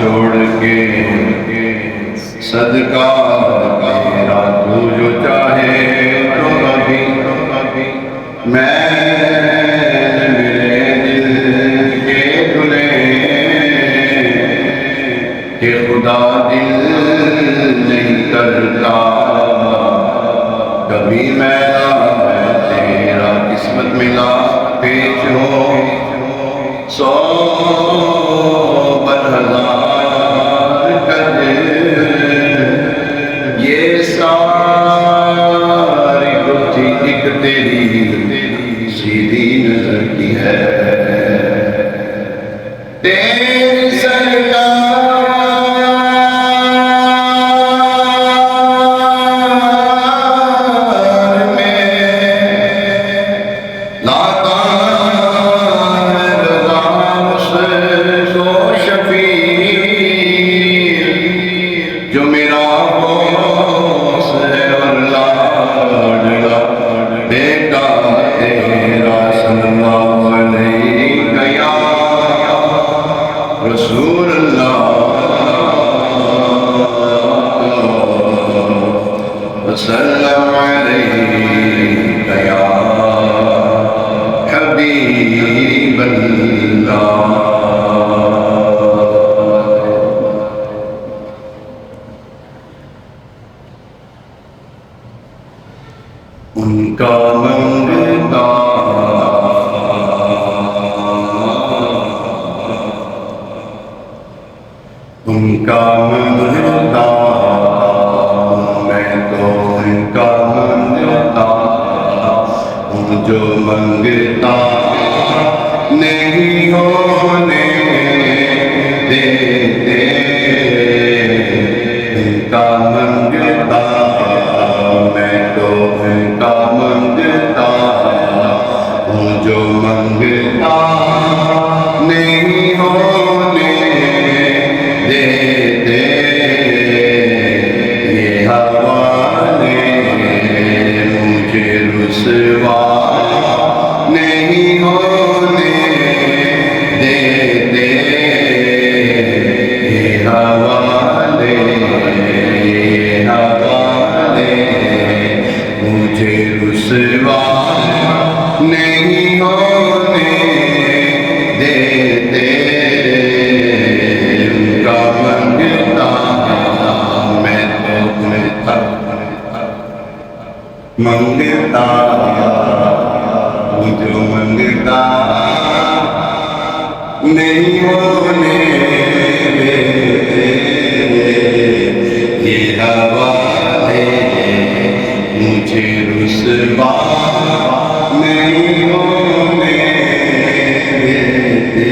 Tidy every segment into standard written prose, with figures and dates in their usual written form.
چھوڑ کے صدقہ تیرا تو جو چاہے تو ابھی میں میرے دل کے دھلے کہ خدا دل نہیں کرتا کبھی میرا تیرا قسمت ملا پیچ ہو 100 1000 قد یہ ساری گتھی ایک تیری سیدھی نظر کی ہے تیری سرکار میں لاتا ہے رضا اس کو شفیع جو میرا بوس ہے اور لاڈلا بیٹا تیرا صلی اللہ علیہ یا رسول اللہ وسلم علیہ یا حبیب اللہ ان کا منگتا ان کا منگتا میں تو ان کا منگتا ہوں جو منگتا نہیں ہونے دیتے ان کا منگتا میں تو ان کا منگتا ہوں جو منگتا نہیں ہونے دیتے یہ حوالے مجھے رسوا نہیں ہونے دیتے یہ حوالے مجھے رسوا نہیں ہونے دیتے ان کا منگتا میں تو منگتا جو منگتا نہیں ہونے دیتے یہ حوالے مجھے رسوا نہیں ہونے دیتے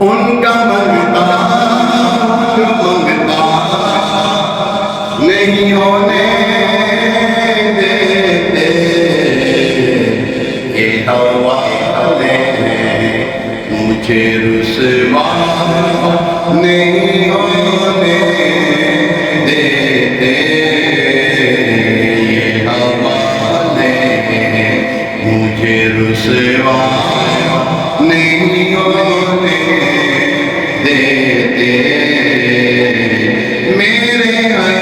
ان کا منگتا جو منگتا نہیں ہونے دیتے یہ حوالے مجھے رسوا نہیں ہونے دیتے یہ حوالے مجھے رسوا نہیں ہونے دیتے میرے ہر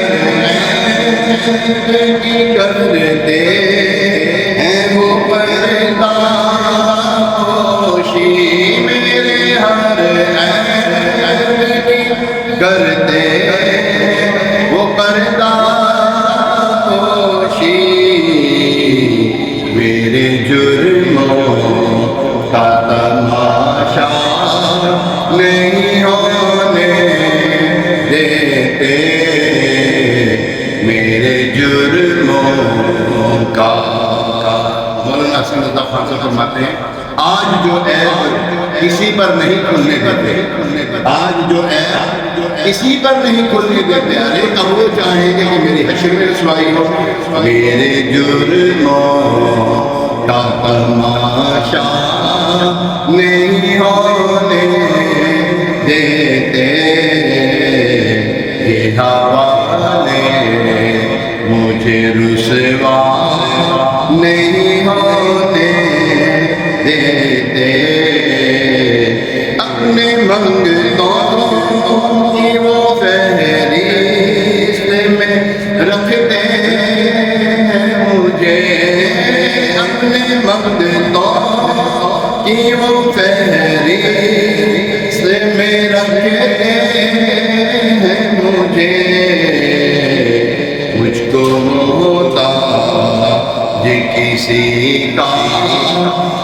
کی کرتے ہیں وہ پردہ پوشی میرے ہر کی کرتے وہ پردہ پوشی میرے جرموں کا تماشا نہیں ہونے دیتے میرے جرموں کا مولانا حسین رضا خان سے فرماتے ہیں آج جو عیب کسی پر نہیں کھلنے دیتے آج جو عیب کسی پر نہیں کھلنے دیتے ارے کب وہ چاہیں گے کہ میری حشر میں رسوائی ہو میرے جرموں کا تماشا نہیں ہونے دیتے یہ حوالے مجھے رسوا نہیں ہونے دیتے منگتوں کی وہ فہرست میں رکھتے ہیں مجھے، مجھ کو محتاج کسی کا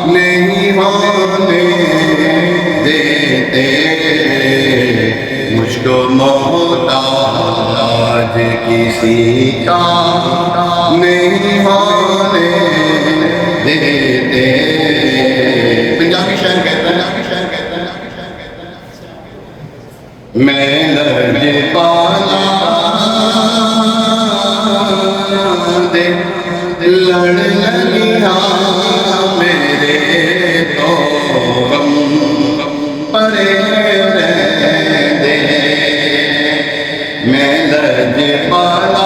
نہیں ہونے دیتے، مجھ کو محتاج کسی کا نہیں ہونے دیتے۔ پنجابی شاعر کہتا ہے میں لرز پالا دے لڑ لگیا میرے تو غم پرے رہندے، میں لرز پالا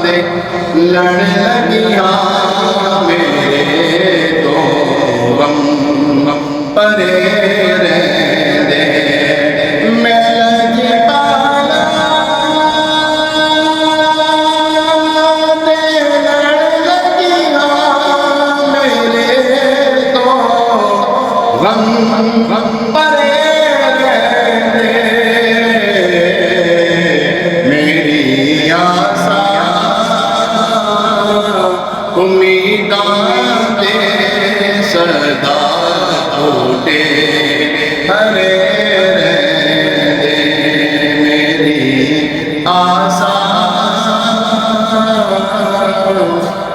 دے لڑ لگیا میرے تو غم پرے رہندے، میں لرز پالا دے لڑ لگیا میرے تو غم پرے رہندے، میری آسا امیداں دے سدا ٹوٹے ہرے رہندے، میری آسا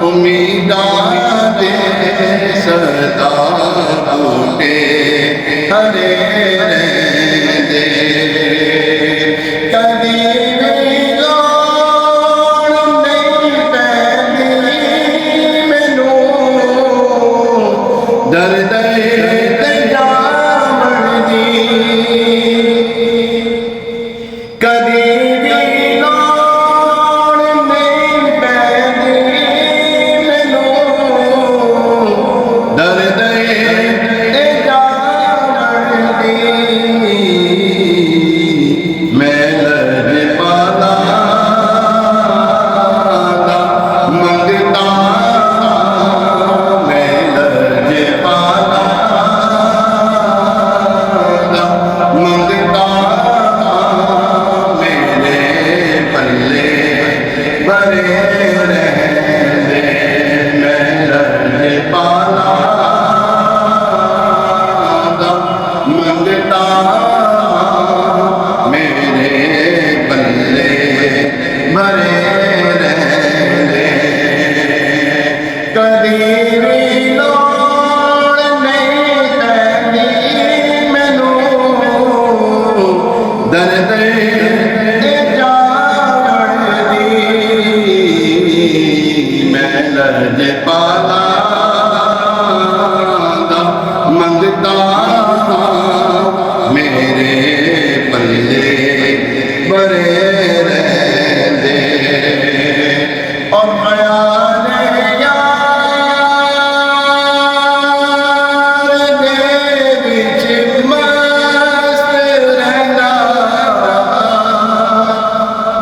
امیداں دے سدا ٹوٹے ہرے رہندے، کدی بھی لوڑ نہیں پیندی مینوں درد تے جامن دی، کدی بھی لوڑ نہیں پیندی مینوں درد تے جامن دی، میں لرز پالا دا منگتا، میں لرز پالا دا منگتا، میرے پلے بھرے رہندے، میں لرز پالا دا منگتا، میرے پلے بھرے رہندے، کدی بھی لوڑ نہیں پیندی مینوں درد تے جامن دی، میں لرز پالا دا منگتا، میرے پلے بھرے رہندے، اور خیال یار دے وچ مست رہندا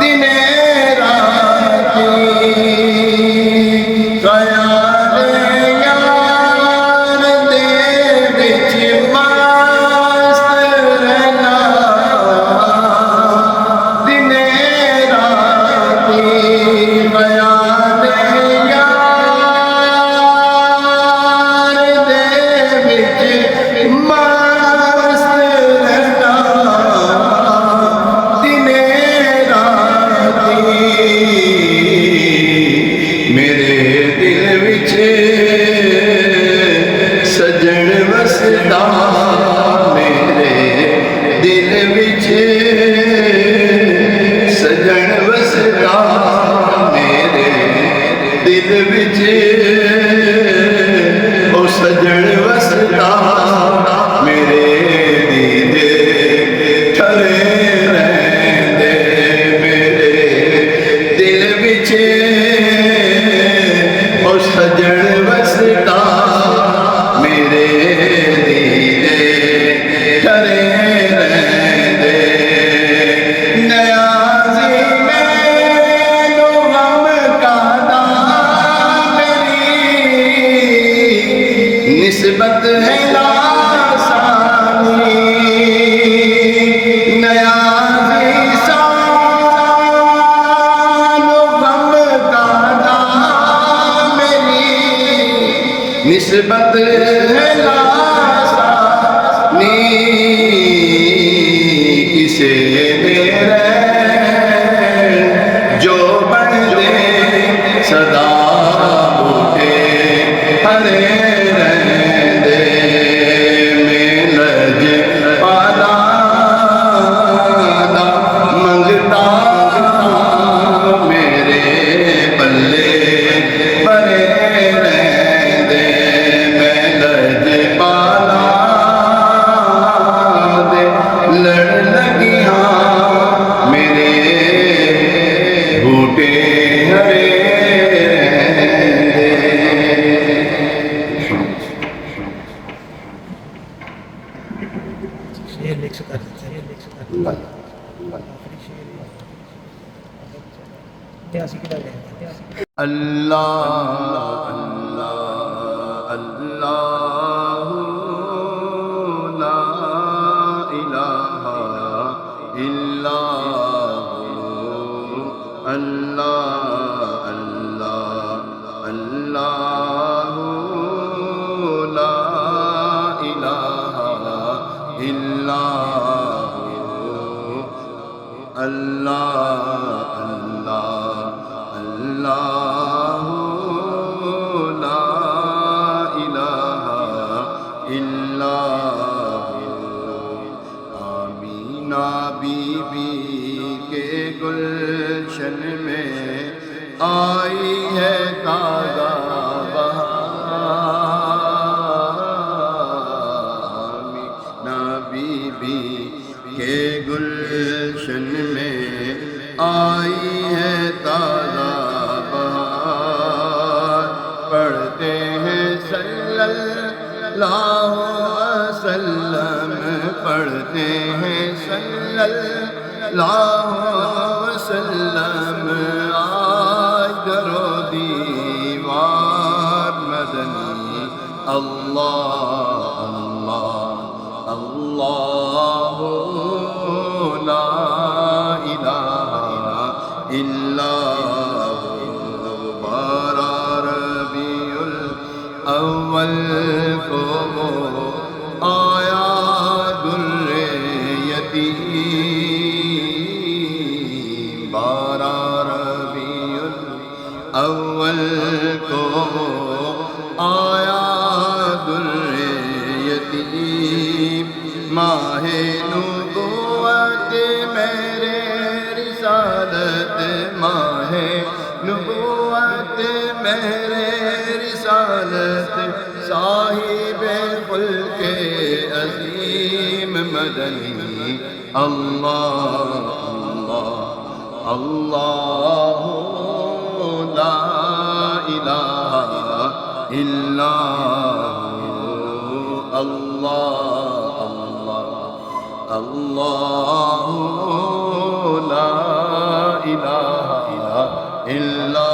دنے راتی، خیال یار دے وچ مست رہندا دنے راتی، خیال یار دے وچ مست رہندا دنے راتی، میرے دل وچ نسبت ہے لاسانی نیازی سان و غم کا دامنی نسبت ہے لاسانی کسے میرے جو بن دے صدا بوٹے ہرے رہندے میں لج پالا دا منگتا میرے پلے بڑے رہندے میں لج پالا دے لڑ لگیاں میرے بوٹے ہرے اللہ اللہ اللہ لا الہ الا اللہ اللہ اللہ لا الہ الا اللہ اللہ اللہ لا الہ الا آمینہ بی بی کے گلشن میں آئی ہے تازہ بہار آمینہ بی بی کے گلشن میں آئی ہے تازہ بہار پڑھتے ہیں صلی اللہ وسلم پڑھتے ہیں صلی اللہ وسلم آج در و دیوار مدنی اللہ اللہ اللہ لا الہ الا بارہ ربیع الاول کو آیا در یتیم بارہ ربیع الاول کو آیا در یتیم ماہ نبوت میرے رسالت ماہ نبوت میرے رسالت صاحب خلق عظیم مدنی اللہ اللہ اللہ لا الہ الا اللہ اللہ لا الہ الا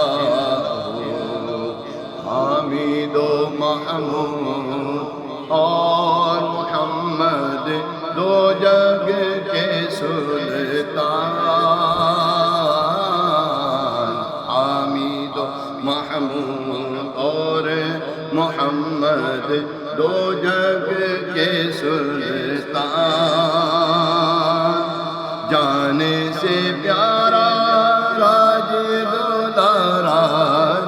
حامد و محمود اور محمد دو جگ کے سلطان حامد و محمود اور محمد دو جگ کے سلطان جانے سے پیارا راج دولارا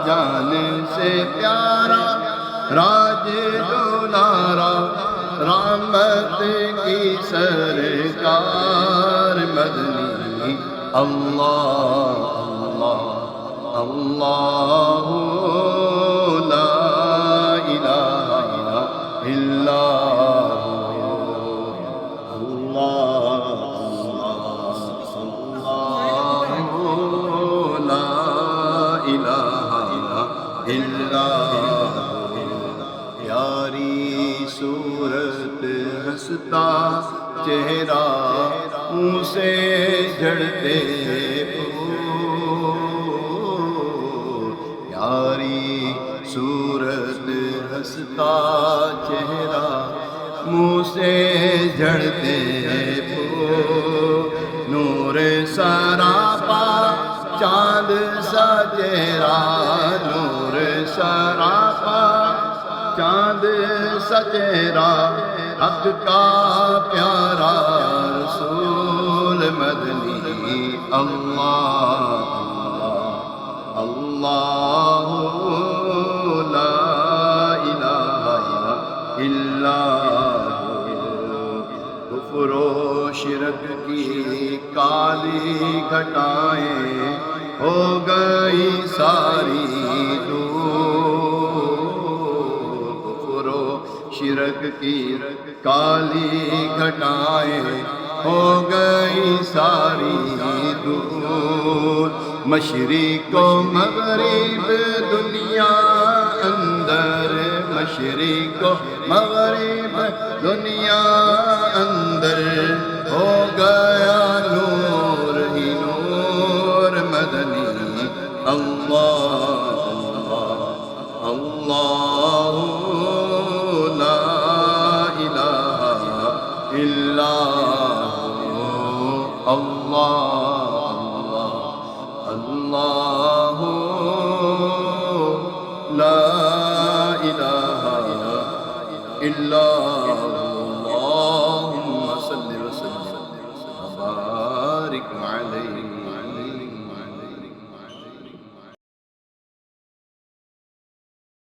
جانے سے پیارا راج دولارا رحمت کی سرکار مدنی اللہ اللہ اللہ لا الہ الا اللہ لا الہ الا پیاری صورت ہنستا چہرہ منہ سے جھڑتے پیاری صورت مستا چہرہ منہ سے جھڑتے پھول نور سراپا چاند سا چہرہ نور سراپا چاند سا چہرہ حق کا پیارا رسول مدنی اللہ اللہ لا الہ الا کفر و شرک کی کالی گھٹائیں ہو گئی ساری دور کفر و شرک کی کالی گھٹائیں ہو گئی ساری دور مشرق و مغرب دنیا اندر مشرق و مغرب دنیا اندر ہو گیا نور ہی نور مدنی اللہ اللہ لا الہ الا اللہ اللہ لا الہ الا اللہ اللہم صلی وسلم